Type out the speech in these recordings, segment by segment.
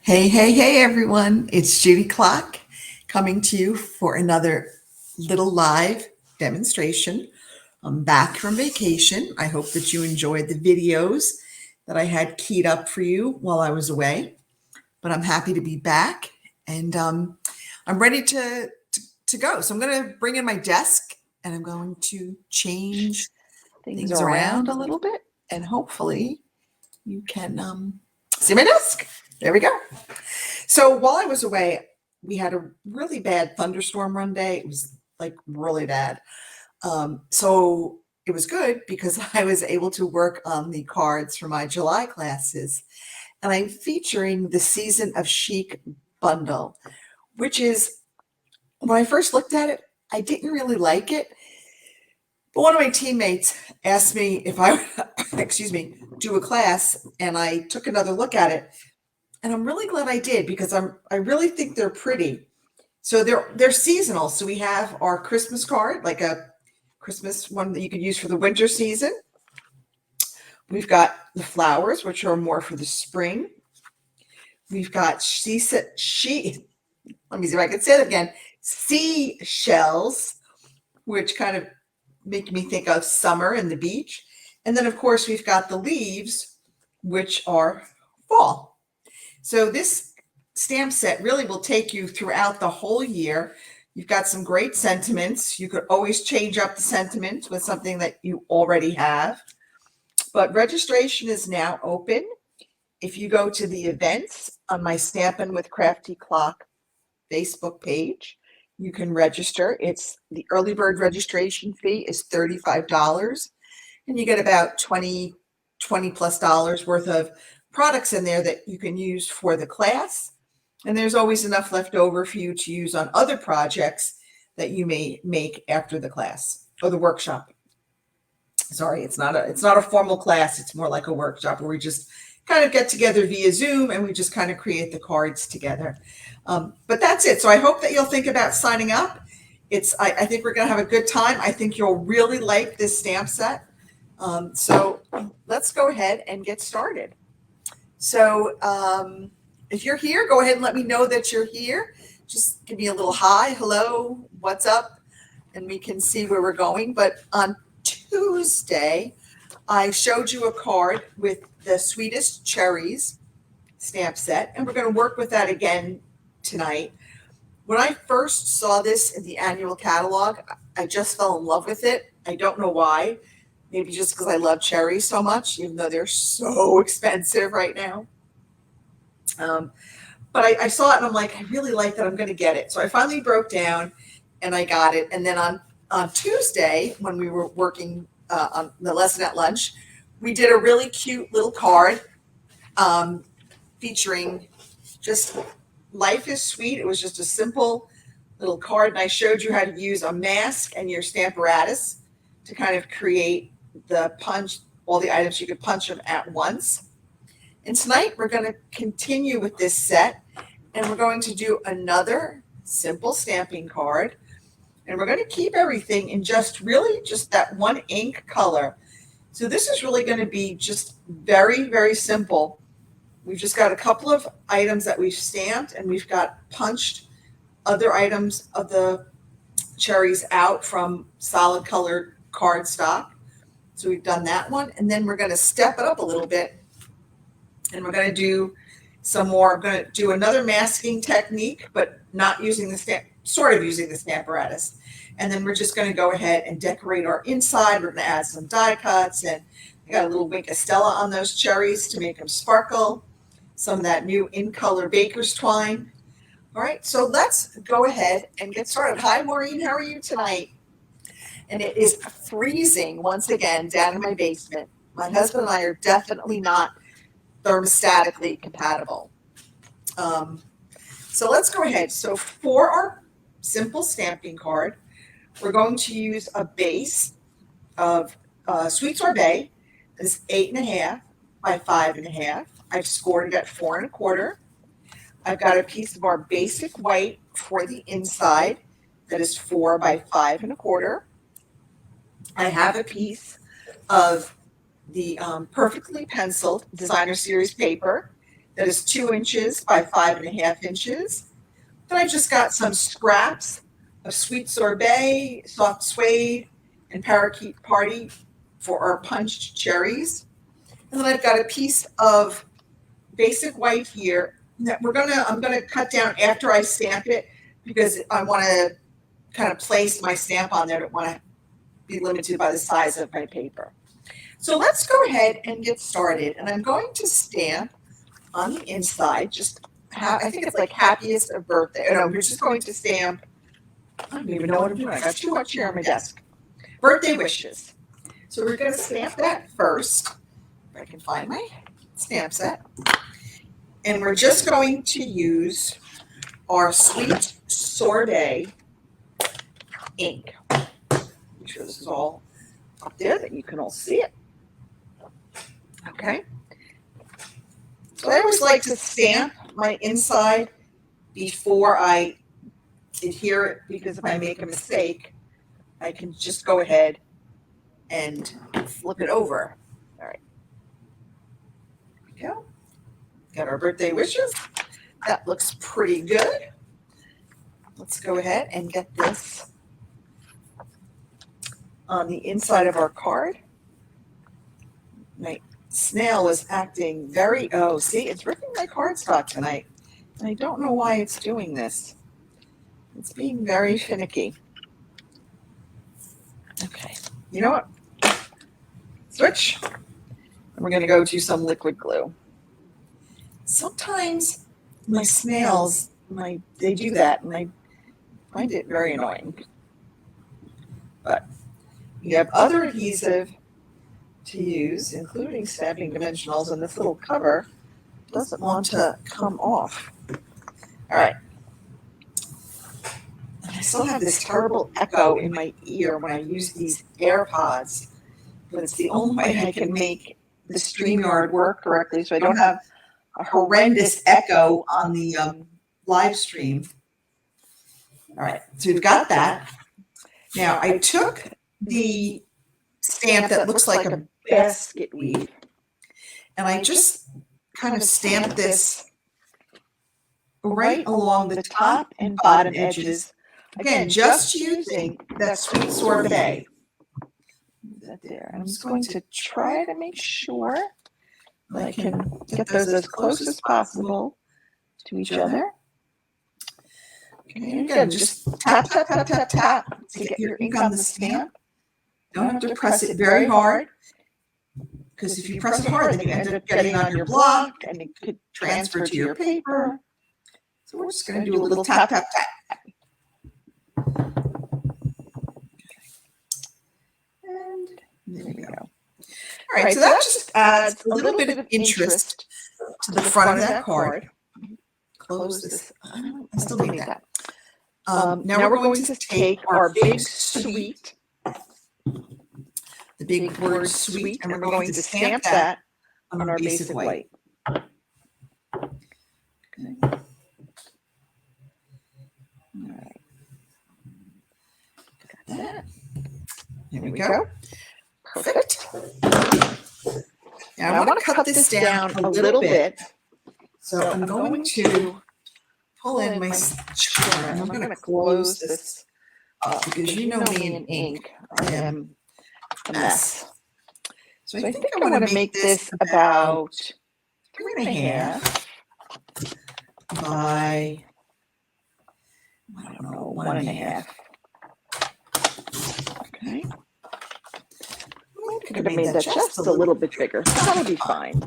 Hey, hey, hey, everyone. It's Judy Klock coming to you for another little live demonstration. I'm back from vacation. I hope that you enjoyed the videos that I had keyed up for you while I was away. But I'm happy to be back and I'm ready to go. So I'm going to bring in my desk and I'm going to change Things things around around a a little little bit bit. and hopefully you can see my desk. There we go. So while I was away, we had a really bad thunderstorm one day. It was like really bad. So it was good because I was able to work on the cards for my July classes. And I'm featuring the Season of Chic bundle, which is when I first looked at it, I didn't really like it. But one of my teammates asked me if I would, excuse me, do a class, and I took another look at it. And I'm really glad I did because I really think they're pretty. So they're seasonal. So we have our Christmas card, like a Christmas one that you could use for the winter season. We've got the flowers, which are more for the spring. We've got let me see if I can say it again. Seashells, which kind of make me think of summer and the beach. And then of course we've got the leaves, which are fall. So this stamp set really will take you throughout the whole year. You've got some great sentiments. You could always change up the sentiments with something that you already have. But registration is now open. If you go to the events on my Stampin' with Crafty Clock Facebook page, you can register. It's the early bird registration fee is $35 and you get about 20 plus dollars worth of products in there that you can use for the class. And there's always enough left over for you to use on other projects that you may make after the class or the workshop. Sorry, it's not a formal class. It's more like a workshop where we just kind of get together via Zoom and we just kind of create the cards together. But that's it. So I hope that you'll think about signing up. I think we're going to have a good time. I think you'll really like this stamp set. So let's go ahead and get started. So if you're here, go ahead and let me know that you're here. Just give me a little hi, hello, what's up, and we can see where we're going. But on Tuesday, I showed you a card with the Sweetest Cherries stamp set, and we're going to work with that again tonight. When I first saw this in the annual catalog, I just fell in love with it. I don't know why. Maybe just because I love cherries so much, even though they're so expensive right now. Um, but I saw it and I'm like, I really like that. I'm going to get it. So I finally broke down and I got it. And then on Tuesday, when we were working on the lesson at lunch, we did a really cute little card um, featuring just life is sweet. It was just a simple little card. And I showed you how to use a mask and your Stamparatus to kind of create the punch, all the items you could punch them at once. And tonight we're going to continue with this set and we're going to do another simple stamping card. And we're going to keep everything in just that one ink color. So this is really going to be just very, very simple. We've just got a couple of items that we've stamped and we've got punched other items of the cherries out from solid colored cardstock. So we've done that one. And then we're going to step it up a little bit and we're going to do some more. I'm going to do another masking technique, but not using the stamp, sort of using the Stamparatus. And then we're just going to go ahead and decorate our inside. We're going to add some die cuts, and I got a little Wink of Stella on those cherries to make them sparkle. Some of that new in color baker's twine. All right, so let's go ahead and get started. Hi, Maureen, how are you tonight? And it is freezing once again down in my basement. My husband and I are definitely not thermostatically compatible. Um, so let's go ahead. So for our simple stamping card, we're going to use a base of sweet sorbet. This is 8.5 by 5.5. I've scored it at 4.25. I've got a piece of our basic white for the inside that is 4 by 5.25. I have a piece of the perfectly penciled designer series paper that is 2 inches by 5.5 inches. Then I just got some scraps of sweet sorbet, soft suede, and parakeet party for our punched cherries. And then I've got a piece of basic white here that I'm gonna cut down after I stamp it because I want to kind of place my stamp on there. I don't want to be limited by the size of my paper. So let's go ahead and get started. And I'm going to stamp on the inside, I think it's like happiest of birthday. No, we're just going to stamp, I don't even know what I'm doing. I got too much here on my desk. Birthday wishes. So we're going to stamp that first. If I can find my stamp set. And we're just going to use our Sweet Sorbet ink. Make sure this is all up there that you can all see it. Okay. So I always like to stamp my inside before I adhere it, because if I make a mistake, I can just go ahead and flip it over. All right. There we go. Got our birthday wishes. That looks pretty good. Let's go ahead and get this on the inside of our card. My snail is acting very, see, it's ripping my cardstock tonight. And I don't know why it's doing this. It's being very finicky. Okay, you know what? Switch. And we're going to go to some liquid glue. Sometimes my snails, they do that, and I find it very annoying. But you have other adhesive to use, including Stampin' Dimensionals, and this little cover doesn't want to come off. All right. And I still have this terrible echo in my ear when I use these AirPods, but it's the only way I can make the StreamYard work correctly, so I don't have a horrendous echo on the live stream. All right, so we've got that. Now, I took the stamp that looks like a basket weave, and I just kind of stamped this right along the top and bottom edges. Again, just using that Sweet Sorbet. That there. I'm just going to try to make sure that I can get those as close as possible to each other. Okay, again, just tap, tap, tap, tap, tap to get your ink on the stamp. Don't have to press it very hard, because if you press it hard, then you end up getting on your block and it could transfer to your paper. So we're just going to do a little tap, tap, tap. And there we go. All right, so that just adds a little bit of interest to the front of that card. Close this. I still need that. Now we're going to take our big sweet, the big word sweet, and we're going to stamp that on our basic white. Okay. All right. Got that. Here we go. Perfect. Now I want to cut this down a little bit. So I'm going to pull in my trimmer, and I'm going to close this up, because you know me in ink, I am a mess. So I think I want to make this about 3.5 by, I don't know, 1.5. Okay. I could have made that just a little bit bigger. That'll be fine.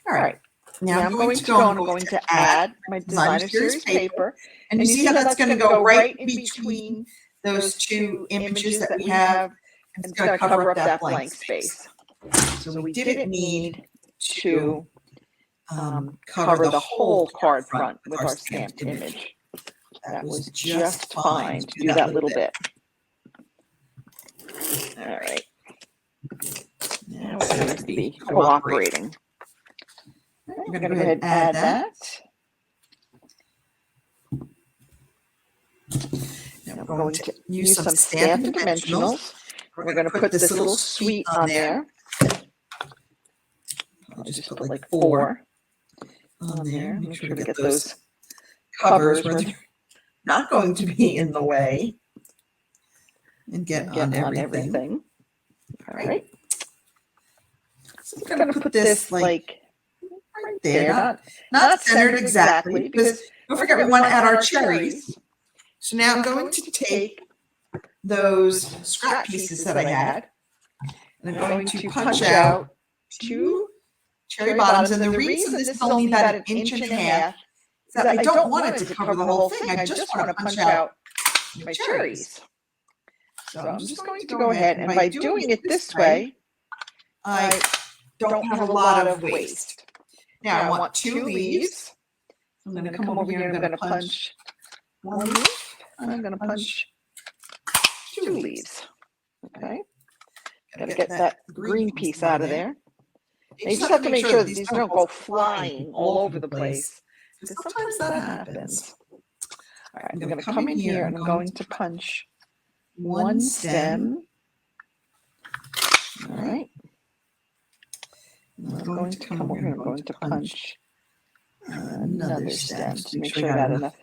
All right. Now I'm going to add my Designer Series paper. And you see how that's going to go right in between those two images that we have, and it's going to cover up that blank space. So we didn't need to cover the whole card front with our stamped image. That was just fine to do that little bit. All right. Now we're going to be cooperating. We're going to go ahead and add that. Now we're going to use some Stampin' Dimensionals. We're going to put this little sweet on there. I'll just put like 4. on there. Make sure to get those covers where they're not going to be in the way. And get on everything. All right. So I'm going to put this like right there. Not centered exactly, because don't forget we want to add our cherries. So now I'm going to take those scrap pieces that I had, and I'm going to punch out 2 cherry bottoms. And the reason this is only about 1.5 inches is that I don't want it to cover the whole thing. I just want to punch out my cherries. So I'm just going to go ahead, and by doing it this way, I don't have a lot of waste. Now I want 2 leaves. I'm going to come over here and I'm going to punch 1 leaf. I'm going to punch 2 leaves. Okay. Got to get that green piece out of there. And you just have to make sure that these don't go flying all over the place, because sometimes that happens. All right, I'm going to come in here and I'm going to punch 1 stem. All right. I'm going to come over here and I'm going to punch another stem to make sure I got enough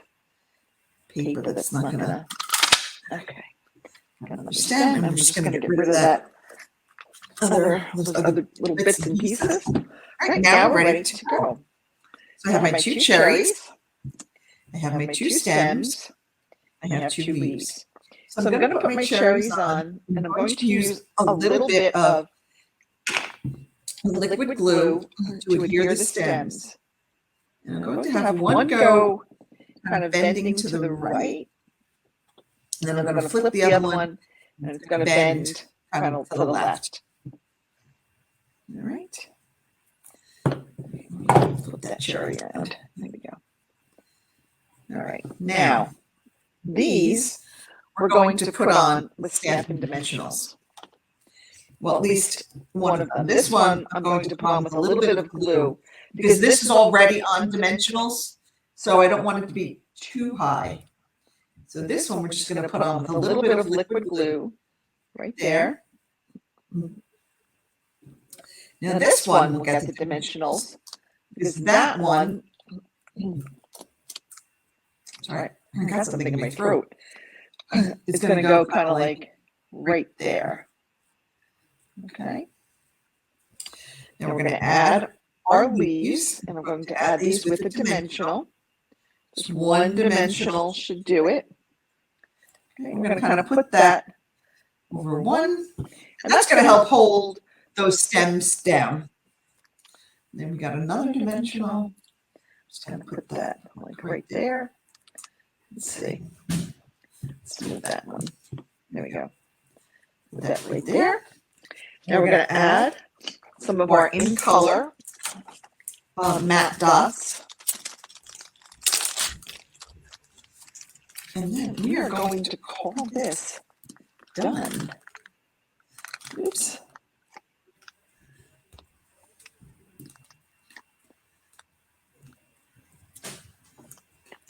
paper that's not going to. Okay. Got another stem, and I'm just going to get rid of that those other little bits and pieces. All right, now we're ready to go. So I have my 2 cherries. I have my 2 stems. I have 2 leaves. So I'm going to put my cherries on, and I'm going to use a little bit of liquid glue to adhere the stems. And I'm going to have one go kind of bending to the right, and then I'm going to flip the other one, and it's going to bend kind of to the left. All right. Flip that cherry around. There we go. All right. Now, these we're going to put on with Stampin' Dimensionals. Well, at least one of them. This one I'm going to put on with a little bit of glue, because this is already on Dimensionals, so I don't want it to be too high. So this one we're just going to put on with a little bit of liquid glue right there. Now this one will get the Dimensionals, because that one, sorry, I got something in my throat. It's going to go kind of like right there. Okay. Now we're going to add our leaves, and we're going to add these with a dimensional. Just 1 dimensional should do it. Okay, we're going to kind of put that over 1, and that's going to help hold those stems down. Then we got another dimensional. Just going to put that like right there. Let's see. Let's move that one. There we go. Put that right there. Now we're going to add some of our in color matte dots. And then we are going to call this done. Oops.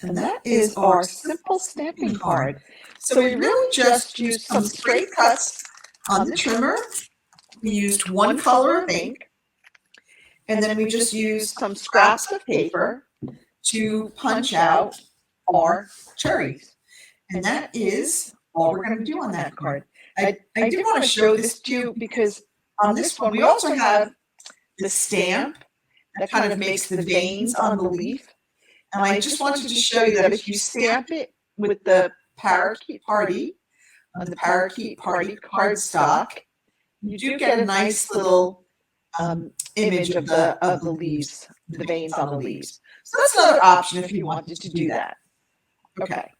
And that is our simple stamping card. So we really just used some straight cuts on the trimmer. We used 1 color of ink, and then we just used some scraps of paper to punch out our cherries. And that is all we're going to do on that card. I did want to show this to you, because on this one we also have the stamp that kind of makes the veins on the leaf. And I just wanted to show you that if you stamp it with the Parakeet Party, on the Parakeet Party cardstock, you do get a nice little image of the leaves, the veins on the leaves. So that's another option if you wanted to do that. Okay.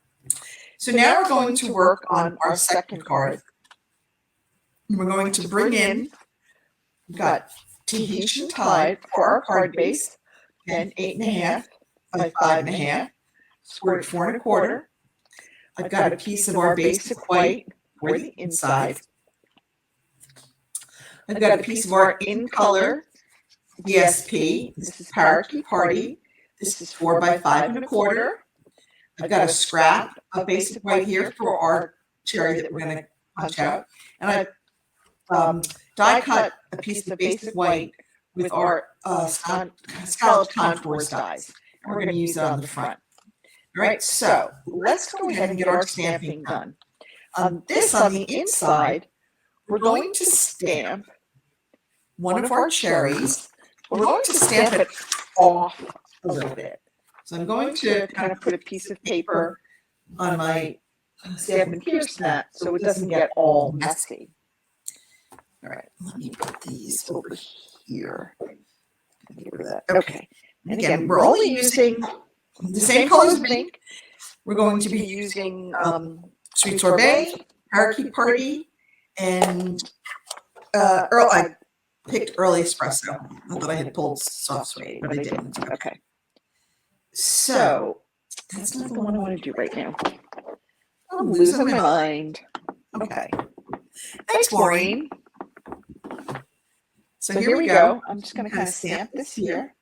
So now we're going to work on our second card. We're going to bring in, we've got Tahitian Tide for our card base, again 8.5 by 5.5, squared 4 1/4. I've got a piece of our basic white for the inside. I've got a piece of our in color DSP. This is Parakeet Party. This is 4 by 5 1/4. I've got a scrap of basic white here for our cherry that we're going to punch out. And I've die cut a piece of basic white with our scalloped contours dies. And we're going to use it on the front. All right, so let's go ahead and get our stamping done. On the inside, we're going to stamp one of our cherries. We're going to stamp it off a little bit. So I'm going to kind of put a piece of paper on my Stampin' Pierce mat so it doesn't get all messy. All right, let me put these over here. Get rid of that. Okay. And again, we're only using the same colors of ink. We're going to be using Sweet Sorbet, Parakeet Party, and I picked Early Espresso. I thought I had pulled Soft Suede, but I didn't. Okay. So that's not the one I want to do right now. I'm losing my mind. Okay. Thanks, Maureen. So here we go. I'm just going to kind of stamp this here.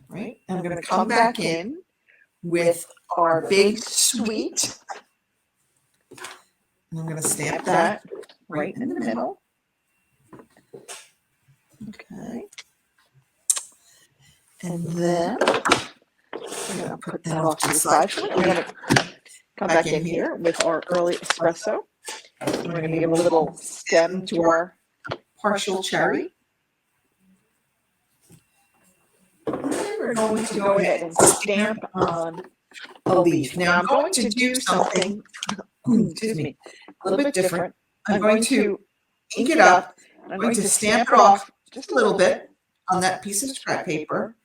Right? And I'm going to come back in with our big sweet. And I'm going to stamp that right in the middle. Okay. And then I'm going to put that off to the side. I'm going to come back in here with our Early Espresso. We're going to give a little stem to our partial cherry. We're going to go ahead and stamp on a leaf. Now I'm going to do something, excuse me, a little bit different. I'm going to ink it up. I'm going to stamp it off just a little bit on that piece of scrap paper.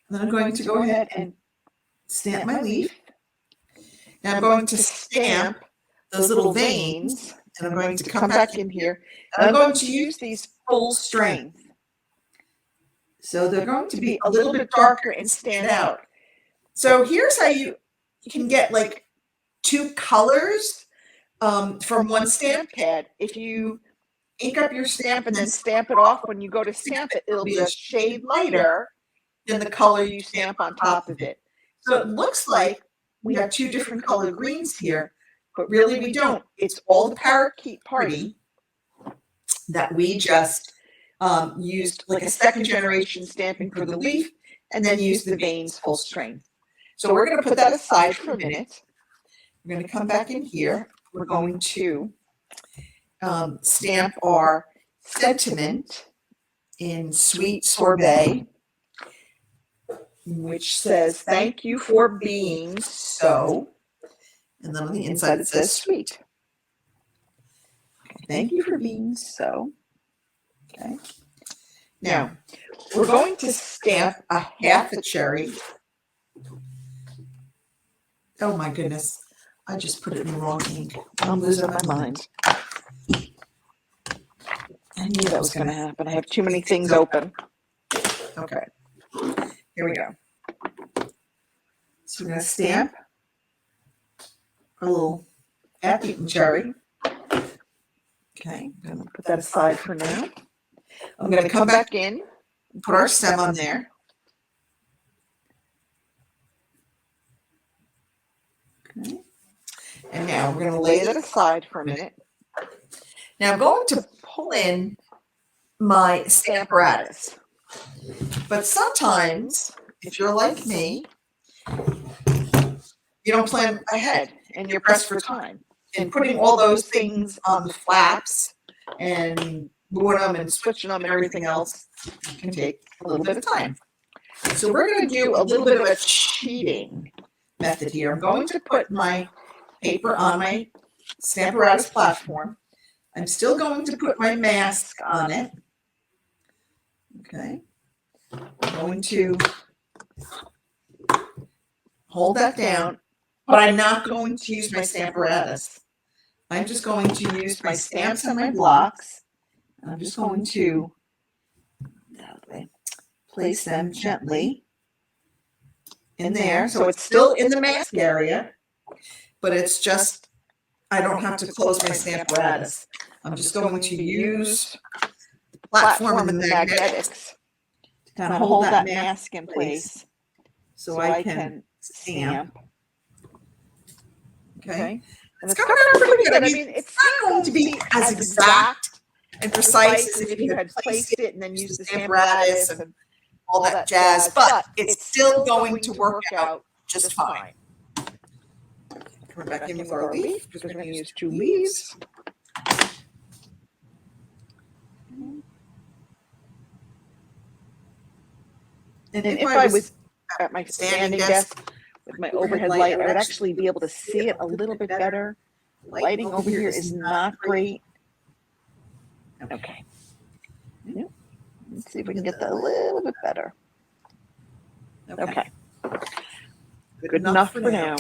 And then I'm going to go ahead and stamp my leaf. Now I'm going to stamp those little veins, and I'm going to come back in here. And I'm going to use these full strength. So they're going to be a little bit darker and stand out. So here's how you can get like two colors from one stamp pad. If you ink up your stamp and then stamp it off, when you go to stamp it, it'll be a shade lighter than the color you stamp on top of it. So it looks like we have two different color greens here, but really we don't. It's all the Parakeet Party that we just used like a second generation stamping for the leaf, and then use the veins full strength. So we're going to put that aside for a minute. We're going to come back in here. We're going to stamp our sentiment in Sweet Sorbet, which says, "Thank you for being so." And then on the inside it says sweet. Okay, thank you for being so. Okay. Now, we're going to stamp a half a cherry. Oh my goodness. I just put it in the wrong ink. I'm losing my mind. I knew that was going to happen. I have too many things open. Okay. Here we go. So we're going to stamp a little half-eaten cherry. Okay. I'm going to put that aside for now. I'm going to come back in and put our stem on there. Okay. And now we're going to lay that aside for a minute. Now I'm going to pull in my Stamparatus. But sometimes, if you're like me, you don't plan ahead and you're pressed for time. And putting all those things on the flaps and moving them and switching them and everything else can take a little bit of time. So we're going to do a little bit of a cheating method here. I'm going to put my paper on my Stamparatus platform. I'm still going to put my mask on it. Okay. I'm going to hold that down, but I'm not going to use my Stamparatus. I'm just going to use my stamps and my blocks. I'm just going to place them gently in there. So it's still in the mask area, but it's just, I don't have to close my Stamparatus. I'm just going to use the platform and the magnetics to kind of hold that mask in place so I can stamp. Okay. And it's coming out pretty good. I mean, it's not going to be as exact and precise as if you had placed it and then used the stamp apparatus and all that jazz, but it's still going to work out just fine. Coming back in with our leaf, because we're going to use 2 leaves. And if I was at my standing desk with my overhead light, I would actually be able to see it a little bit better. The lighting over here is not great. Okay. Yep. Let's see if we can get that a little bit better. Okay. Good enough for now.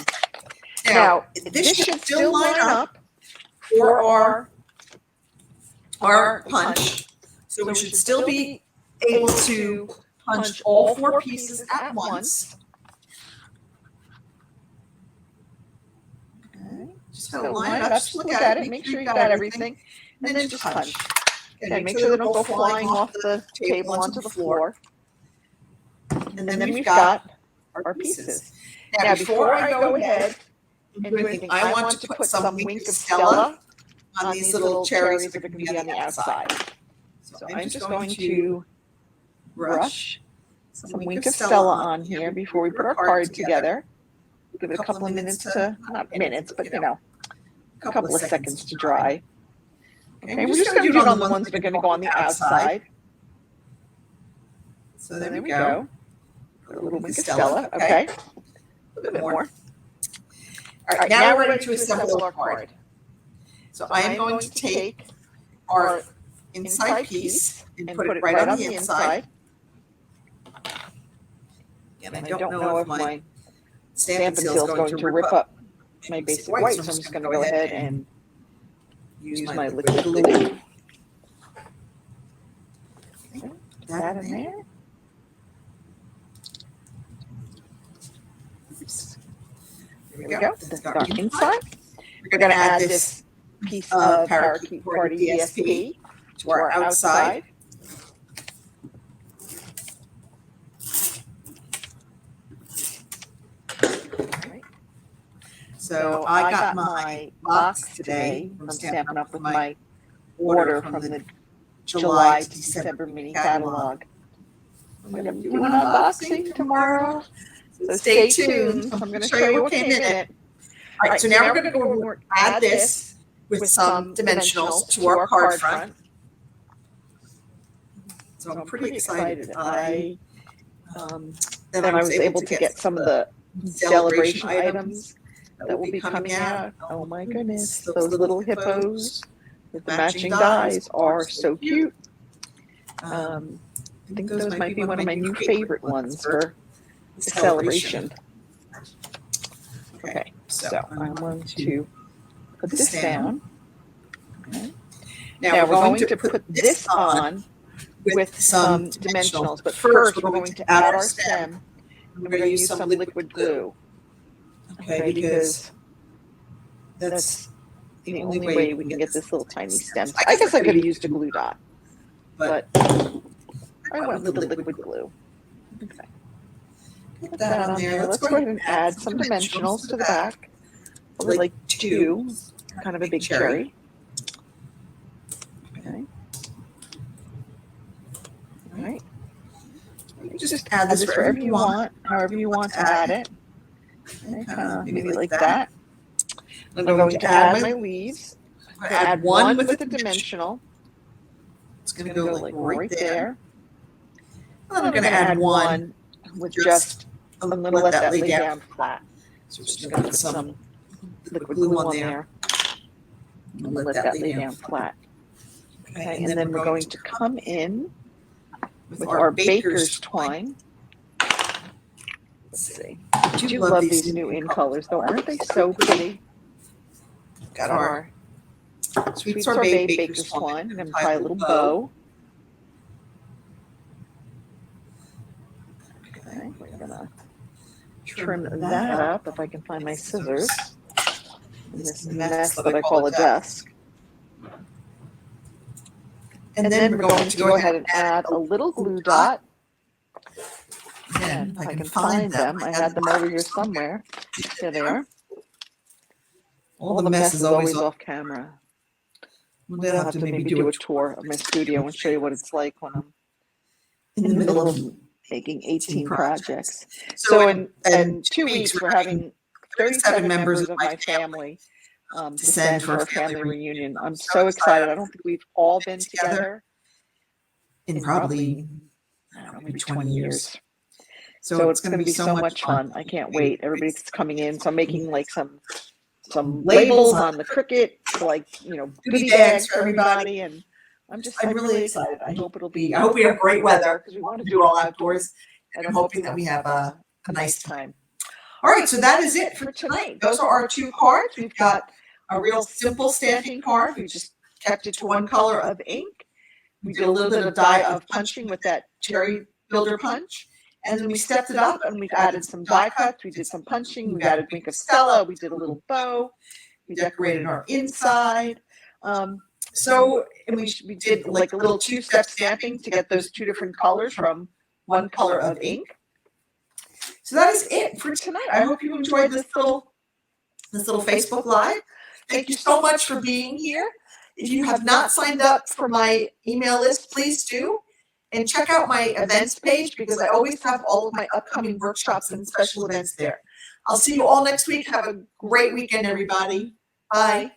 Now, this should still line up for our punch. So we should still be able to punch all 4 pieces at once. Okay. Just kind of line it up, just look at it, make sure you got everything, and then just punch. Okay, make sure they don't go flying off the table onto the floor. And then we've got our pieces. Now, before I go ahead and do anything, I want to put some Wink of Stella on these little cherries that are going to be on the outside. So I'm just going to brush some Wink of Stella on here before we put our card together. Give it a couple of minutes to, not minutes, but you know, a couple of seconds to dry. Okay, we're just going to do it on the ones that are going to go on the outside. So there we go. A little Wink of Stella, okay. A little bit more. All right, now we're ready to assemble our card. So I am going to take our inside piece and put it right on the inside. And I don't know if my Stampin' Seal is going to rip up my basic white, so I'm just going to go ahead and use my liquid glue. Okay, put that in there. Here we go. That's our inside. We're going to add this piece of Parakeet Party DSP to our outside. So I got my box today from Stampin' Up! With my order from the July to December mini catalog. I'm going to do an unboxing tomorrow. So stay tuned. I'm going to show you what came in it. All right, so now we're going to go add this with some dimensionals to our card front. So I'm pretty excited. I was able to get some of the celebration items that will be coming out. Oh my goodness, those little hippos with the matching dies are so cute. I think those might be one of my new favorite ones for the celebration. Okay, so I'm going to put this down. Okay. Now we're going to put this on with some dimensionals, but first we're going to add our stem, and we're going to use some liquid glue. Okay, because that's the only way we can get this little tiny stem. I guess I could have used a glue dot, but I went with the liquid glue. Okay. Put that on there. Let's go ahead and add some dimensionals to the back. Probably like 2, kind of a big cherry. Okay. All right. You just add this wherever you want, however you want to add it. Okay, maybe like that. I'm going to add my leaves. I'm going to add one with the dimensional. It's going to go like right there. And I'm going to add one with just, I'm going to let that lay down flat. So we're just going to put some liquid glue on there. And let that lay down flat. Okay, and then we're going to come in with our baker's twine. Let's see. I do love these new in colors, though. Aren't they so pretty? Got our sweet sorbet baker's twine. I'm going to tie a little bow. Okay, we're going to trim that up if I can find my scissors in this mess that I call a desk. And then we're going to go ahead and add a little glue dot. Again, if I can find them. I had them over here somewhere. There they are. All the mess is always off camera. We'll have to maybe do do a a tour of my studio and show you what it's like when I'm in in the the middle middle of of making 18 projects. So So in in 2 weeks, we're having 37 members of my family to send for our family reunion. I'm so excited. I don't think we've all been together in in probably, I don't know, maybe 20 years. so So it's it's going to be so much fun. I can't wait. Everybody's coming in. So I'm making like some labels on the Cricut, like, you know, goodie bags for everybody. And I'm really excited. I hope I hope we have great weather because we want to do it all outdoors. And I'm hoping that we have a nice time. All right, so that is it for tonight. Those are our two cards. We've got a real simple stamping card. We just kept it to one color of ink. We did a little bit of die of punching with that cherry builder punch. And then we stepped it up and we've added some die cuts. We did some punching. We added Wink of Stella. We did a little bow. We decorated our inside. And we did like a little two-step stamping to get those two different colors from one color of ink. So that is it for tonight. I hope you enjoyed this little Facebook Live. Thank you so much for being here. If you have not signed up for my email list, please do. And check out my events page because I always have all of my upcoming workshops and special events there. I'll see you all next week. Have a great weekend, everybody. Bye.